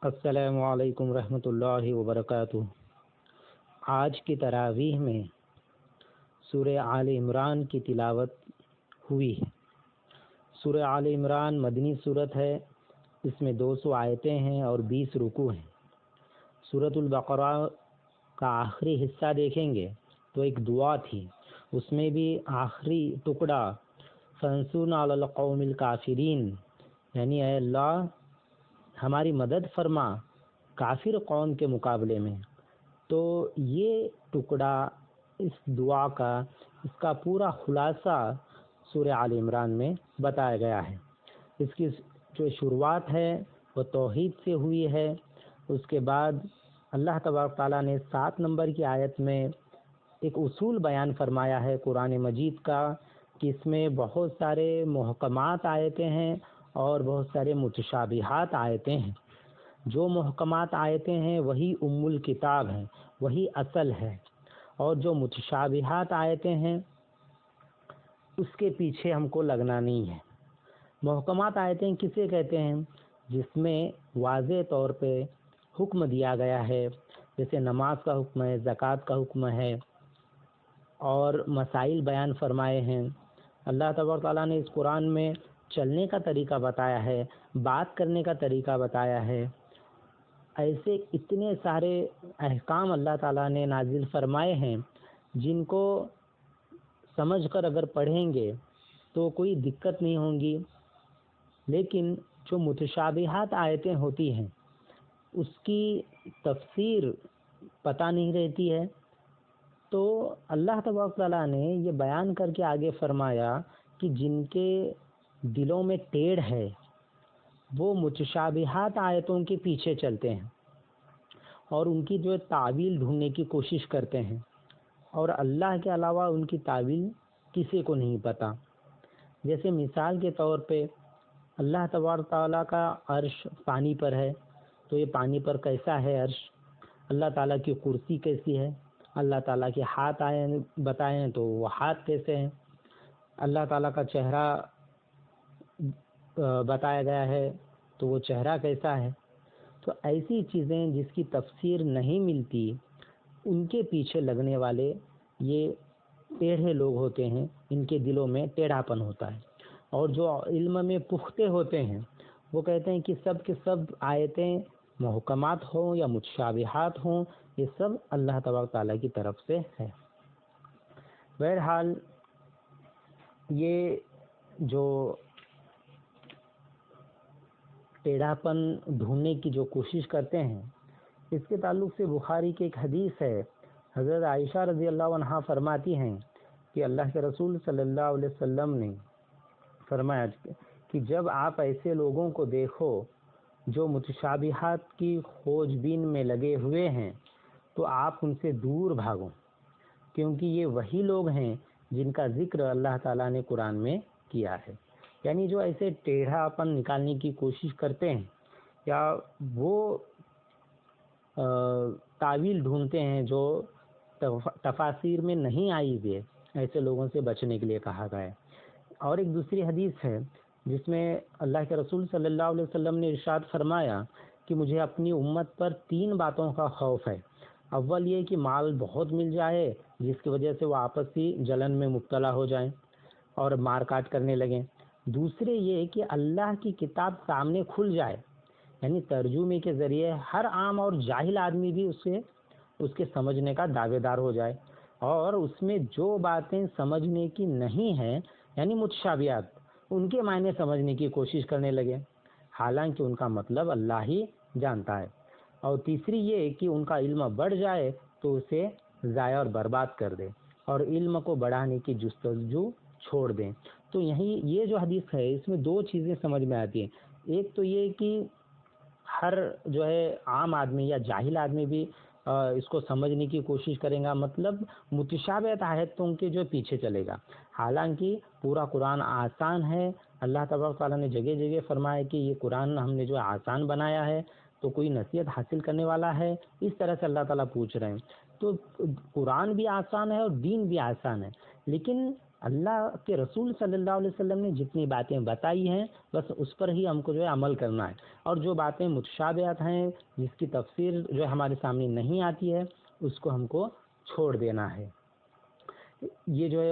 السلام علیکم ورحمۃ اللہ وبرکاتہ۔ آج کی تراویح میں سورہ آل عمران کی تلاوت ہوئی ہے۔ سورہ آل عمران مدنی صورت ہے، اس میں 200 آیتیں ہیں اور 20 رکوع ہیں۔ سورۃ البقرہ کا آخری حصہ دیکھیں گے تو ایک دعا تھی، اس میں بھی آخری ٹکڑا فانصرنا علی القوم الکافرین، یعنی اے اللہ ہماری مدد فرما کافر قوم کے مقابلے میں۔ تو یہ ٹکڑا اس دعا کا، اس کا پورا خلاصہ سورہ آل عمران میں بتایا گیا ہے۔ اس کی جو شروعات ہے وہ توحید سے ہوئی ہے۔ اس کے بعد اللہ تبارک تعالیٰ نے 7 نمبر کی آیت میں ایک اصول بیان فرمایا ہے قرآن مجید کا، کہ اس میں بہت سارے محکمات آیتیں ہیں اور بہت سارے متشابہات آیتیں ہیں۔ جو محکمات آیتیں ہیں وہی ام الکتاب ہیں، وہی اصل ہے، اور جو متشابہات آیتیں ہیں اس کے پیچھے ہم کو لگنا نہیں ہے۔ محکمات آیتیں کسے کہتے ہیں؟ جس میں واضح طور پہ حکم دیا گیا ہے، جیسے نماز کا حکم ہے، زکوٰۃ کا حکم ہے، اور مسائل بیان فرمائے ہیں۔ اللہ تبارک تعالیٰ نے اس قرآن میں چلنے کا طریقہ بتایا ہے، بات کرنے کا طریقہ بتایا ہے۔ ایسے اتنے سارے احکام اللہ تعالیٰ نے نازل فرمائے ہیں جن کو سمجھ کر اگر پڑھیں گے تو کوئی دقت نہیں ہوں گی، لیکن جو متشابہات آیتیں ہوتی ہیں اس کی تفسیر پتہ نہیں رہتی ہے، تو اللہ تبارک تعالیٰ نے یہ بیان کر کے آگے فرمایا کہ جن کے دلوں میں ٹیڑھ ہے وہ متشابہات آیتوں کے پیچھے چلتے ہیں اور ان کی جو تعویل ڈھونڈنے کی کوشش کرتے ہیں، اور اللہ کے علاوہ ان کی تعویل کسی کو نہیں پتہ۔ جیسے مثال کے طور پہ اللہ تبارک تعالیٰ کا عرش پانی پر ہے، تو یہ پانی پر کیسا ہے عرش؟ اللہ تعالیٰ کی کرسی کیسی ہے؟ اللہ تعالیٰ کے ہاتھ بتائیں تو وہ ہاتھ کیسے ہیں؟ اللہ تعالیٰ کا چہرہ بتایا گیا ہے تو وہ چہرہ کیسا ہے؟ تو ایسی چیزیں جس کی تفسیر نہیں ملتی ان کے پیچھے لگنے والے یہ ٹیڑھے لوگ ہوتے ہیں، ان کے دلوں میں ٹیڑھاپن ہوتا ہے۔ اور جو علم میں پختہ ہوتے ہیں وہ کہتے ہیں کہ سب کے سب آیتیں محکمات ہوں یا متشابہات ہوں، یہ سب اللہ تبارک تعالیٰ کی طرف سے ہے۔ بہرحال یہ جو ٹیڑھاپن ڈھونڈنے کی جو کوشش کرتے ہیں، اس کے تعلق سے بخاری کی ایک حدیث ہے۔ حضرت عائشہ رضی اللہ عنہا فرماتی ہیں کہ اللہ کے رسول صلی اللہ علیہ وسلم نے فرمایا کہ جب آپ ایسے لوگوں کو دیکھو جو متشابہات کی کھوج بین میں لگے ہوئے ہیں تو آپ ان سے دور بھاگو، کیونکہ یہ وہی لوگ ہیں جن کا ذکر اللہ تعالیٰ نے قرآن میں کیا ہے۔ یعنی جو ایسے ٹیڑھاپن نکالنے کی کوشش کرتے ہیں یا وہ تعویل ڈھونڈتے ہیں جو تفاسیر میں نہیں آئی ہوئی، ایسے لوگوں سے بچنے کے لیے کہا گیا ہے۔ اور ایک دوسری حدیث ہے جس میں اللہ کے رسول صلی اللہ علیہ وسلم نے ارشاد فرمایا کہ مجھے اپنی امت پر 3 باتوں کا خوف ہے۔ اول یہ کہ مال بہت مل جائے جس کی وجہ سے وہ آپسی جلن میں مبتلا ہو جائیں اور مار کاٹ کرنے لگیں۔ دوسرے یہ کہ اللہ کی کتاب سامنے کھل جائے، یعنی ترجمے کے ذریعے ہر عام اور جاہل آدمی بھی اس کے سمجھنے کا دعوے دار ہو جائے، اور اس میں جو باتیں سمجھنے کی نہیں ہیں یعنی متشابہات، ان کے معنی سمجھنے کی کوشش کرنے لگے، حالانکہ ان کا مطلب اللہ ہی جانتا ہے۔ اور تیسری یہ کہ ان کا علم بڑھ جائے تو اسے ضائع اور برباد کر دے، اور علم کو بڑھانے کی جستجو چھوڑ دیں۔ تو یہ جو حدیث ہے اس میں 2 چیزیں سمجھ میں آتی ہیں۔ ایک تو یہ کہ ہر جو ہے عام آدمی یا جاہل آدمی بھی اس کو سمجھنے کی کوشش کرے گا، مطلب متشابہت آیتوں کے جو پیچھے چلے گا، حالانکہ پورا قرآن آسان ہے۔ اللہ تبارک تعالیٰ نے جگہ جگہ فرمایا کہ یہ قرآن ہم نے جو آسان بنایا ہے، تو کوئی نصیحت حاصل کرنے والا ہے؟ اس طرح سے اللہ تعالیٰ پوچھ رہے ہیں۔ تو قرآن بھی آسان ہے اور دین بھی آسان ہے، لیکن اللہ کے رسول صلی اللہ علیہ وسلم نے جتنی باتیں بتائی ہیں بس اس پر ہی ہم کو جو ہے عمل کرنا ہے، اور جو باتیں متشابہات ہیں جس کی تفسیر جو ہے ہمارے سامنے نہیں آتی ہے اس کو ہم کو چھوڑ دینا ہے۔ یہ جو ہے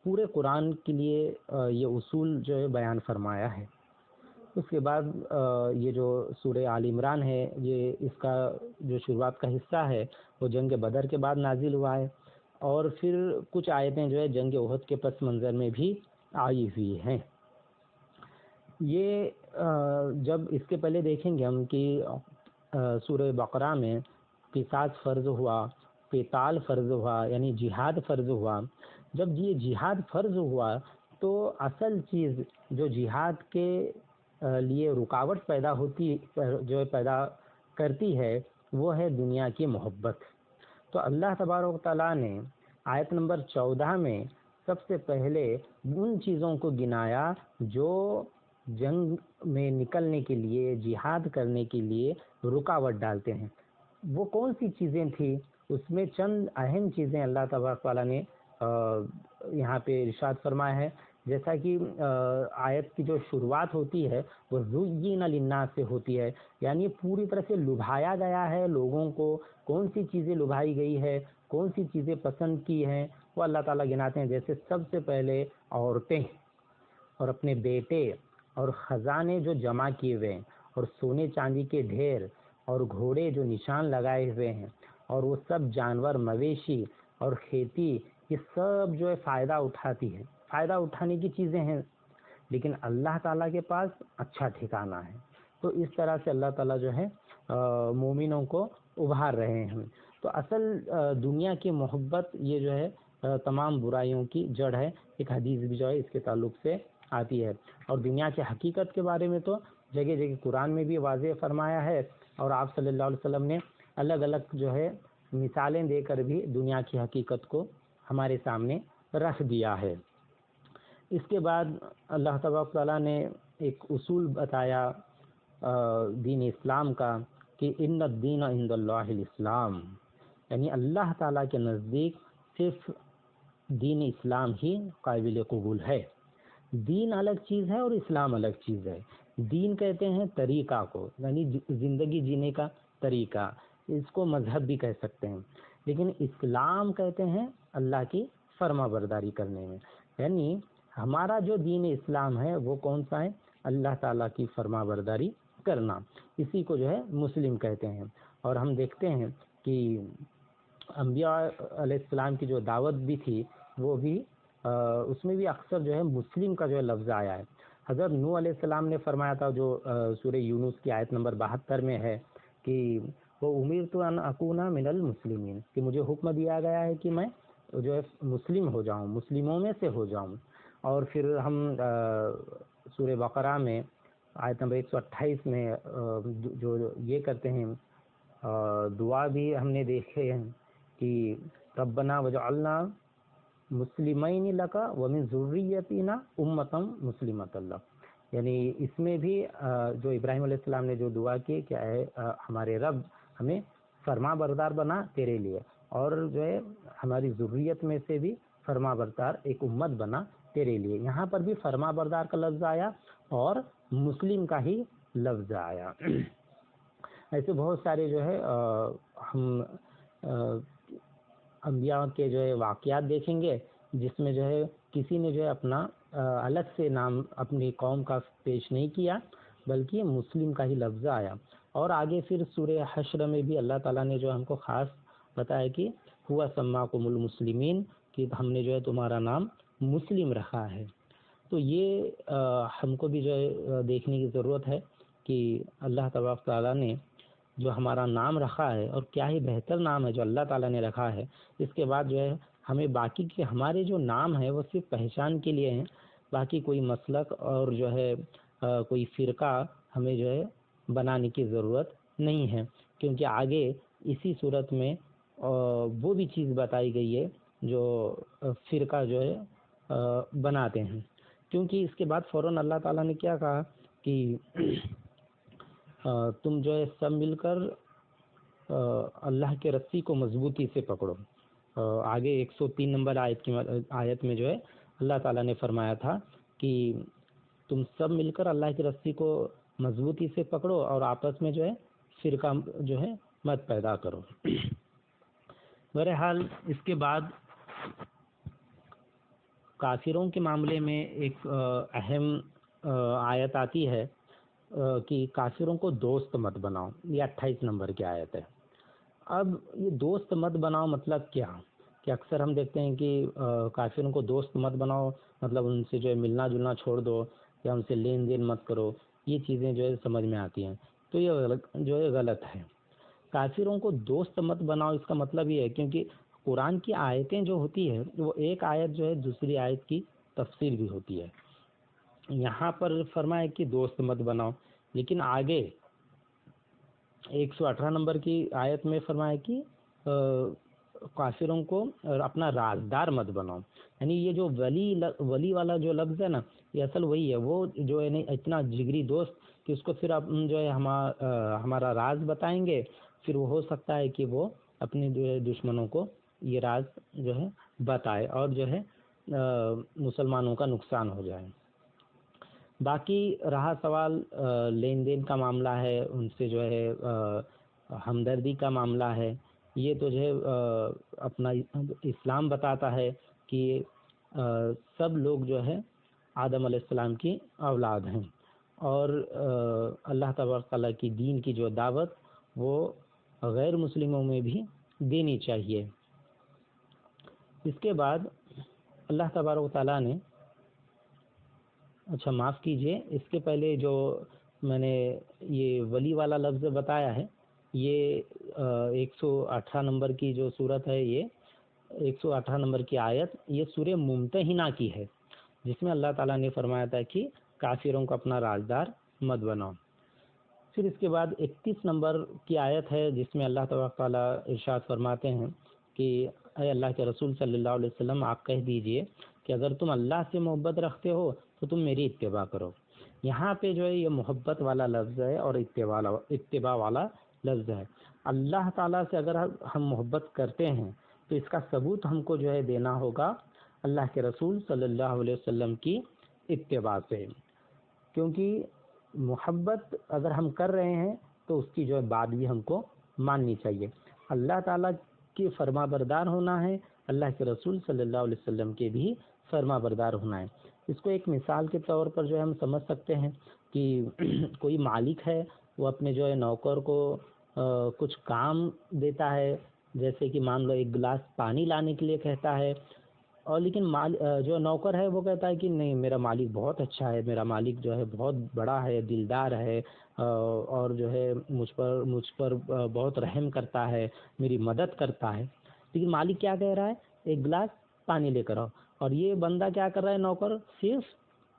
پورے قرآن کے لیے یہ اصول جو ہے بیان فرمایا ہے۔ اس کے بعد یہ جو سورہ آل عمران ہے یہ اس کا جو شروعات کا حصہ ہے وہ جنگ بدر کے بعد نازل ہوا ہے، اور پھر کچھ آیتیں جو ہے جنگ احد کے پس منظر میں بھی آئی ہوئی ہیں۔ یہ جب اس کے پہلے دیکھیں گے ہم کہ سورہ بقرہ میں قصاص فرض ہوا، قتال فرض ہوا، یعنی جہاد فرض ہوا۔ جب یہ جہاد فرض ہوا تو اصل چیز جو جہاد کے لیے رکاوٹ پیدا ہوتی جو پیدا کرتی ہے وہ ہے دنیا کی محبت۔ تو اللہ تبارک و تعالیٰ نے آیت نمبر 14 میں سب سے پہلے ان چیزوں کو گنایا جو جنگ میں نکلنے کے لیے، جہاد کرنے کے لیے رکاوٹ ڈالتے ہیں۔ وہ کون سی چیزیں تھیں؟ اس میں چند اہم چیزیں اللہ تبارک و تعالیٰ نے یہاں پہ ارشاد فرمایا ہے، جیسا کہ آیت کی جو شروعات ہوتی ہے وہ زُیِّنَ لِلنَّاسِ سے ہوتی ہے، یعنی پوری طرح سے لبھایا گیا ہے لوگوں کو۔ کون سی چیزیں لبھائی گئی ہے، کون سی چیزیں پسند کی ہیں، وہ اللہ تعالیٰ گناتے ہیں۔ جیسے سب سے پہلے عورتیں اور اپنے بیٹے اور خزانے جو جمع کیے ہوئے ہیں، اور سونے چاندی کے ڈھیر اور گھوڑے جو نشان لگائے ہوئے ہیں، اور وہ سب جانور، مویشی اور کھیتی، یہ سب جو ہے فائدہ اٹھاتی ہے، فائدہ اٹھانے کی چیزیں ہیں، لیکن اللہ تعالیٰ کے پاس اچھا ٹھکانہ ہے۔ تو اس طرح سے اللہ تعالیٰ جو ہے مومنوں کو ابھار رہے ہیں۔ تو اصل دنیا کی محبت یہ جو ہے تمام برائیوں کی جڑ ہے۔ ایک حدیث بھی جو ہے اس کے تعلق سے آتی ہے، اور دنیا کی حقیقت کے بارے میں تو جگہ جگہ قرآن میں بھی واضح فرمایا ہے، اور آپ صلی اللہ علیہ وسلم نے الگ الگ جو ہے مثالیں دے کر بھی دنیا کی حقیقت کو ہمارے سامنے رکھ دیا ہے۔ اس کے بعد اللہ تبارک تعالیٰ نے ایک اصول بتایا دین اسلام کا کہ ان الدین عند اللہ الاسلام، یعنی اللہ تعالیٰ کے نزدیک صرف دین اسلام ہی قابل قبول ہے۔ دین الگ چیز ہے اور اسلام الگ چیز ہے۔ دین کہتے ہیں طریقہ کو، یعنی زندگی جینے کا طریقہ، اس کو مذہب بھی کہہ سکتے ہیں، لیکن اسلام کہتے ہیں اللہ کی فرما برداری کرنے میں۔ یعنی ہمارا جو دین اسلام ہے وہ کون سا ہے؟ اللہ تعالیٰ کی فرما برداری کرنا، اسی کو جو ہے مسلم کہتے ہیں۔ اور ہم دیکھتے ہیں کہ انبیاء علیہ السلام کی جو دعوت بھی تھی وہ بھی اس میں بھی اکثر جو ہے مسلم کا جو ہے لفظ آیا ہے۔ حضرت نوح علیہ السلام نے فرمایا تھا، جو سورہ یونس کی آیت نمبر 72 میں ہے کہ وہ امرت ان اکون من المسلمین، کہ مجھے حکم دیا گیا ہے کہ میں جو ہے مسلم ہو جاؤں، مسلموں میں سے ہو جاؤں۔ اور پھر ہم سورہ بقرہ میں آیت نمبر 128 میں جو یہ کرتے ہیں دعا بھی ہم نے دیکھے ہیں کہ ربنا وجعلنا مسلمین لک ومن ذریتنا امۃ مسلمۃ لک، یعنی اس میں بھی جو ابراہیم علیہ السلام نے جو دعا کی کہ اے ہمارے رب ہمیں فرما بردار بنا تیرے لیے، اور جو ہے ہماری ذریت میں سے بھی فرما بردار ایک امت بنا تیرے لیے۔ یہاں پر بھی فرما بردار کا لفظ آیا اور مسلم کا ہی لفظ آیا۔ ایسے بہت سارے جو ہے ہم انبیاء کے جو ہے واقعات دیکھیں گے جس میں جو ہے کسی نے جو ہے اپنا الگ سے نام اپنی قوم کا پیش نہیں کیا، بلکہ مسلم کا ہی لفظ آیا۔ اور آگے پھر سورہ حشر میں بھی اللہ تعالیٰ نے جو ہم کو خاص بتایا کہ ہوا سماکم المسلمین، کہ ہم نے جو ہے تمہارا نام مسلم رکھا ہے۔ تو یہ ہم کو بھی جو ہے دیکھنے کی ضرورت ہے کہ اللہ تبارک تعالیٰ نے جو ہمارا نام رکھا ہے، اور کیا ہی بہتر نام ہے جو اللہ تعالیٰ نے رکھا ہے۔ اس کے بعد جو ہے ہمیں باقی کے ہمارے جو نام ہیں وہ صرف پہچان کے لیے ہیں، باقی کوئی مسلک اور جو ہے کوئی فرقہ ہمیں جو ہے بنانے کی ضرورت نہیں ہے، کیونکہ آگے اسی صورت میں وہ بھی چیز بتائی گئی ہے جو فرقہ جو ہے بناتے ہیں۔ کیونکہ اس کے بعد فوراً اللہ تعالیٰ نے کیا کہا کہ تم جو ہے سب مل کر اللہ کے رسی کو مضبوطی سے پکڑو۔ آگے 103 نمبر آیت میں جو ہے اللہ تعالیٰ نے فرمایا تھا کہ تم سب مل کر اللہ کی رسی کو مضبوطی سے پکڑو اور آپس میں جو ہے فرقہ جو ہے مت پیدا کرو۔ بہرحال اس کے بعد کافروں کے معاملے میں ایک اہم آیت آتی ہے کہ کافروں کو دوست مت بناؤ، یہ 28 نمبر کی آیت ہے۔ اب یہ دوست مت بناؤ مطلب کیا؟ کہ اکثر ہم دیکھتے ہیں کہ کافروں کو دوست مت بناؤ مطلب ان سے جو ہے ملنا جلنا چھوڑ دو یا ان سے لین دین مت کرو، یہ چیزیں جو ہے سمجھ میں آتی ہیں، تو یہ جو ہے غلط ہے۔ کافروں کو دوست مت بناؤ اس کا مطلب یہ ہے، کیونکہ قرآن کی آیتیں جو ہوتی ہے وہ ایک آیت جو ہے دوسری آیت کی تفسیر بھی ہوتی ہے۔ یہاں پر فرمایا کہ دوست مت بناؤ، لیکن آگے 118 نمبر کی آیت میں فرمایا کہ کافروں کو اپنا رازدار مت بناؤ، یعنی یہ جو ولی والا جو لفظ ہے نا، یہ اصل وہی ہے، وہ جو ہے اتنا جگری دوست کہ اس کو پھر آپ جو ہے ہمارا راز بتائیں گے، پھر وہ ہو سکتا ہے کہ وہ اپنے جو ہے دشمنوں کو یہ راز جو ہے بتائے اور جو ہے مسلمانوں کا نقصان ہو جائے۔ باقی رہا سوال لین دین کا معاملہ ہے، ان سے جو ہے ہمدردی کا معاملہ ہے، یہ تو جو ہے اپنا اسلام بتاتا ہے کہ سب لوگ جو ہے آدم علیہ السلام کی اولاد ہیں، اور اللہ تبارک تعالیٰ کی دین کی جو دعوت وہ غیر مسلموں میں بھی دینی چاہیے۔ اس کے بعد اللہ تبارک تعالیٰ نے معاف کیجئے، اس کے پہلے جو میں نے یہ ولی والا لفظ بتایا ہے، یہ 118 نمبر کی جو صورت ہے، یہ 118 نمبر کی آیت یہ سورہ ممتحنہ کی ہے، جس میں اللہ تعالیٰ نے فرمایا تھا کہ کافروں کو اپنا رازدار مت بناؤ۔ پھر اس کے بعد 31 نمبر کی آیت ہے، جس میں اللہ تبارک تعالیٰ ارشاد فرماتے ہیں کہ اے اللہ کے رسول صلی اللہ علیہ وسلم آپ کہہ دیجئے کہ اگر تم اللہ سے محبت رکھتے ہو تو تم میری اتباع کرو۔ یہاں پہ جو ہے یہ محبت والا لفظ ہے اور اتباع والا لفظ ہے۔ اللہ تعالیٰ سے اگر ہم محبت کرتے ہیں تو اس کا ثبوت ہم کو جو ہے دینا ہوگا اللہ کے رسول صلی اللہ علیہ وسلم کی اتباع سے، کیونکہ محبت اگر ہم کر رہے ہیں تو اس کی جو ہے بات بھی ہم کو ماننی چاہیے۔ اللہ تعالیٰ کی فرما بردار ہونا ہے، اللہ کے رسول صلی اللہ علیہ وسلم کے بھی فرما بردار ہونا ہے۔ اس کو ایک مثال کے طور پر جو ہے ہم سمجھ سکتے ہیں کہ کوئی مالک ہے، وہ اپنے جو ہے نوکر کو کچھ کام دیتا ہے، جیسے کہ مان لو ایک گلاس پانی لانے کے لیے کہتا ہے، اور لیکن جو نوکر ہے وہ کہتا ہے کہ نہیں، میرا مالک بہت اچھا ہے، میرا مالک جو ہے بہت بڑا ہے، دلدار ہے، اور جو ہے مجھ پر بہت رحم کرتا ہے، میری مدد کرتا ہے۔ لیکن مالک کیا کہہ رہا ہے؟ ایک گلاس پانی لے کر آؤ، اور یہ بندہ کیا کر رہا ہے؟ نوکر صرف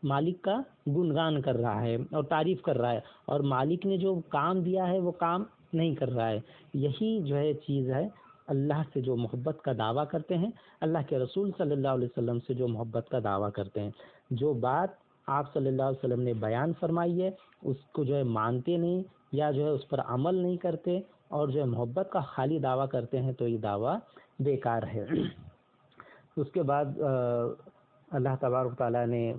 مالک کا گنگان کر رہا ہے اور تعریف کر رہا ہے، اور مالک نے جو کام دیا ہے وہ کام نہیں کر رہا ہے۔ یہی جو ہے چیز ہے، اللہ سے جو محبت کا دعویٰ کرتے ہیں، اللہ کے رسول صلی اللہ علیہ وسلم سے جو محبت کا دعویٰ کرتے ہیں، جو بات آپ صلی اللہ علیہ وسلم نے بیان فرمائی ہے اس کو جو ہے مانتے نہیں یا جو ہے اس پر عمل نہیں کرتے اور جو ہے محبت کا خالی دعویٰ کرتے ہیں، تو یہ دعویٰ بیکار ہے۔ اس کے بعد اللہ تبارک تعالیٰ نے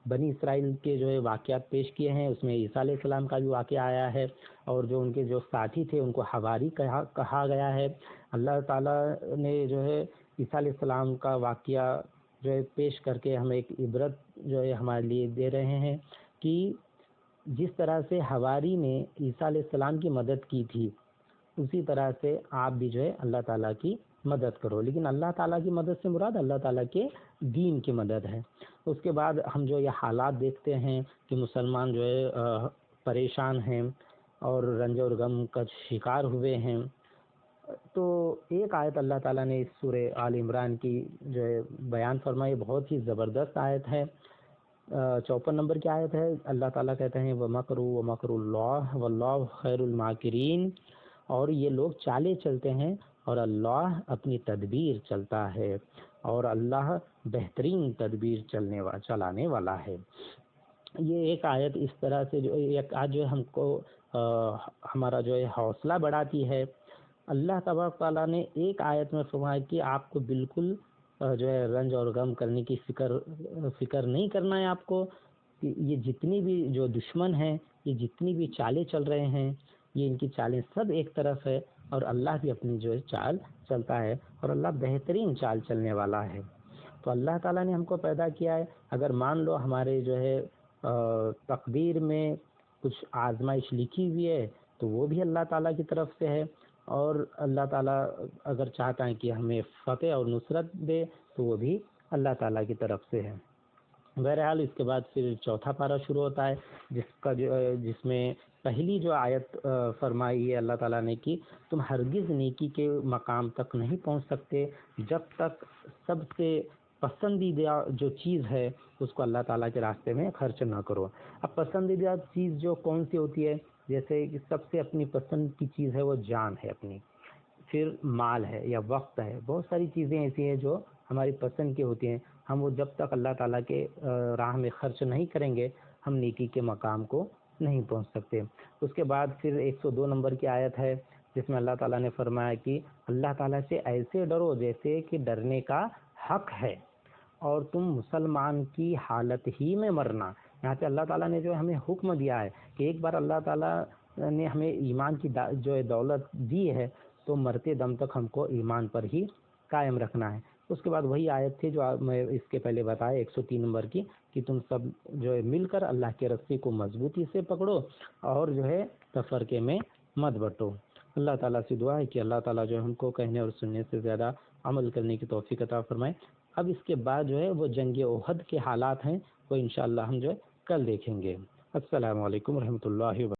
بنی اسرائیل کے جو ہے واقعات پیش کیے ہیں، اس میں عیسیٰ علیہ السلام کا بھی واقعہ آیا ہے، اور جو ان کے جو ساتھی تھے ان کو حواری کہا گیا ہے۔ اللہ تعالیٰ نے جو ہے عیسیٰ علیہ السلام کا واقعہ جو ہے پیش کر کے ہمیں ایک عبرت جو ہے ہمارے لیے دے رہے ہیں کہ جس طرح سے حواری نے عیسیٰ علیہ السلام کی مدد کی تھی، اسی طرح سے آپ بھی جو ہے اللہ تعالیٰ کی مدد کرو، لیکن اللہ تعالیٰ کی مدد سے مراد اللہ تعالیٰ کے دین کی مدد ہے۔ اس کے بعد ہم جو یہ حالات دیکھتے ہیں کہ مسلمان جو ہے پریشان ہیں اور رنج اور غم کا شکار ہوئے ہیں، تو ایک آیت اللہ تعالیٰ نے اس سورہ آل عمران کی جو ہے بیان فرمائی، بہت ہی زبردست آیت ہے، 54 نمبر کی آیت ہے۔ اللہ تعالیٰ کہتے ہیں وَمَكْرُوا وَمَكْرُ اللَّهِ وَاللَّهُ خَيْرُ الْمَاكِرِينَ، اور یہ لوگ چالیں چلتے ہیں اور اللہ اپنی تدبیر چلتا ہے، اور اللہ بہترین تدبیر چلانے والا ہے۔ یہ ایک آیت اس طرح سے جو ایک آج جو ہم کو ہمارا جو ہے حوصلہ بڑھاتی ہے اللہ تبارک تعالیٰ نے ایک آیت میں فرمایا کہ آپ کو بالکل جو ہے رنج اور غم کرنے کی فکر نہیں کرنا ہے آپ کو، کہ یہ جتنی بھی جو دشمن ہیں، یہ جتنی بھی چالیں چل رہے ہیں، یہ ان کی چالیں سب ایک طرف ہے، اور اللہ بھی اپنی جو ہے چال چلتا ہے، اور اللہ بہترین چال چلنے والا ہے۔ تو اللہ تعالیٰ نے ہم کو پیدا کیا ہے، اگر مان لو ہمارے جو ہے تقدیر میں کچھ آزمائش لکھی ہوئی ہے تو وہ بھی اللہ تعالیٰ کی طرف سے ہے، اور اللہ تعالیٰ اگر چاہتا ہے کہ ہمیں فتح اور نصرت دے تو وہ بھی اللہ تعالیٰ کی طرف سے ہے۔ بہرحال اس کے بعد پھر چوتھا پارہ شروع ہوتا ہے، جس میں پہلی جو آیت فرمائی ہے اللہ تعالیٰ نے کہ تم ہرگز نیکی کے مقام تک نہیں پہنچ سکتے جب تک سب سے پسندیدہ جو چیز ہے اس کو اللہ تعالیٰ کے راستے میں خرچ نہ کرو۔ اب پسندیدہ چیز جو کون سی ہوتی ہے، جیسے کہ سب سے اپنی پسند کی چیز ہے وہ جان ہے اپنی، پھر مال ہے یا وقت ہے، بہت ساری چیزیں ایسی ہیں جو ہماری پسند کی ہوتی ہیں، ہم وہ جب تک اللہ تعالیٰ کے راہ میں خرچ نہیں کریں گے ہم نیکی کے مقام کو نہیں پہنچ سکتے۔ اس کے بعد پھر 102 نمبر کی آیت ہے جس میں اللہ تعالیٰ نے فرمایا کہ اللہ تعالیٰ سے ایسے ڈرو جیسے کہ ڈرنے کا حق ہے، اور تم مسلمان کی حالت ہی میں مرنا۔ یہاں پہ اللہ تعالیٰ نے جو ہمیں حکم دیا ہے کہ ایک بار اللہ تعالیٰ نے ہمیں ایمان کی جو ہے دولت دی ہے تو مرتے دم تک ہم کو ایمان پر ہی قائم رکھنا ہے۔ اس کے بعد وہی آیت تھی جو میں اس کے پہلے بتایا 103 نمبر کی، کہ تم سب جو ہے مل کر اللہ کے رسی کو مضبوطی سے پکڑو اور جو ہے تفرقے میں مت بٹو۔ اللہ تعالیٰ سے دعا ہے کہ اللہ تعالیٰ جو ہم کو کہنے اور سننے سے زیادہ عمل کرنے کی توفیق عطا فرمائے۔ اب اس کے بعد جو ہے وہ جنگ احد کے حالات ہیں، وہ انشاءاللہ ہم جو ہے کل دیکھیں گے۔ السلام علیکم ورحمۃ اللہ وبرکاتہ۔